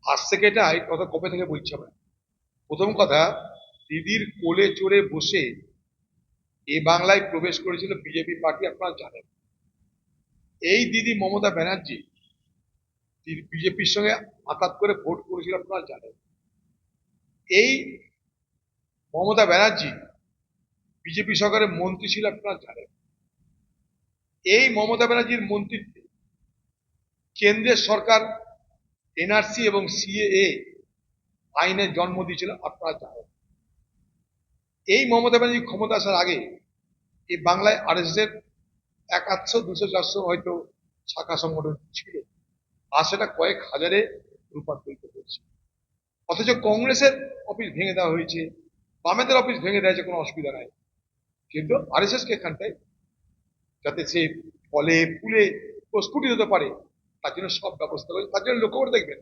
আজ থেকে এটা এই কথা কবে থেকে বলছি আমরা। প্রথম কথা, দিদির কোলে চড়ে বসে এ বাংলায় প্রবেশ করেছিল বিজেপি পার্টি, আপনারা জানেন। এই দিদি মমতা ব্যানার্জি বিজেপির সঙ্গে আঘাত করে ভোট করেছিল, আপনারা জানেন। এই মমতা ব্যানার্জি বিজেপি সরকারের মন্ত্রী ছিল, আপনারা জানেন। এই মমতা ব্যানার্জির মন্ত্রিত্বে কেন্দ্রের সরকার এনআরসি এবং সিএএ আইনের জন্ম দিয়েছিল, আপনারা জানেন। এই মমতা ব্যানার্জি ক্ষমতা আসার আগে এই বাংলায় আরএসএস এর 100, 200, 400 হয়তো শাখা সংগঠন ছিল, আর সেটা কয়েক হাজারে রূপান্তরিত হয়েছে। অথচ কংগ্রেসের অফিস ভেঙে দেওয়া হয়েছে, বামেদের অফিস ভেঙে দেওয়া হয়েছে, কোনো অসুবিধা নাই। কিন্তু আরএসএস কে এখানটায় যাতে সে ফলে ফুলে প্রস্ফুটিত হতে পারে, তার জন্য সব ব্যবস্থা করেছে। তার জন্য লক্ষ্য করে দেখবেন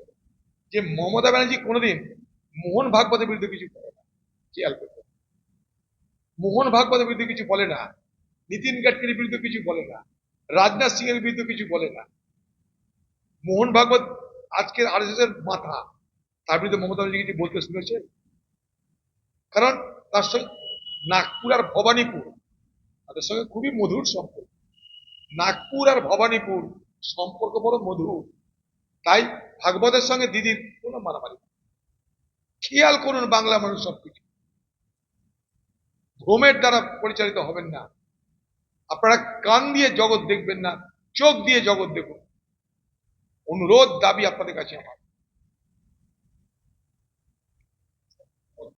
যে মমতা ব্যানার্জি কোনোদিন মোহন ভাগবতের বিরুদ্ধে কিছু বলে না, খেয়াল করতে। মোহন ভাগবতের বিরুদ্ধে কিছু বলে না, নীতিন গাডকারির বিরুদ্ধে কিছু বলে না, রাজনাথ সিং এর বিরুদ্ধে কিছু বলে না। মোহন ভাগবত আজকের আরএসএস এর মাথা, তার বিরুদ্ধে মমতা ব্যানার্জি কিছু বলতে শুনেছে? কারণ তার সঙ্গে নাগপুর আর ভবানীপুর, তাদের সঙ্গে খুবই মধুর সম্পর্ক। নাগপুর আর ভবানীপুর সম্পর্ক বড় মধুর, তাই ভাগবতের সঙ্গে দিদির কোনো মারামারি। খেয়াল করুন, বাংলা মানুষ সবকিছু ভ্রমের দ্বারা পরিচালিত হবেন না। আপনারা কান দিয়ে জগৎ দেখবেন না, চোখ দিয়ে জগৎ দেখুন। অনুরোধ, দাবি আপনাদের কাছে আমার।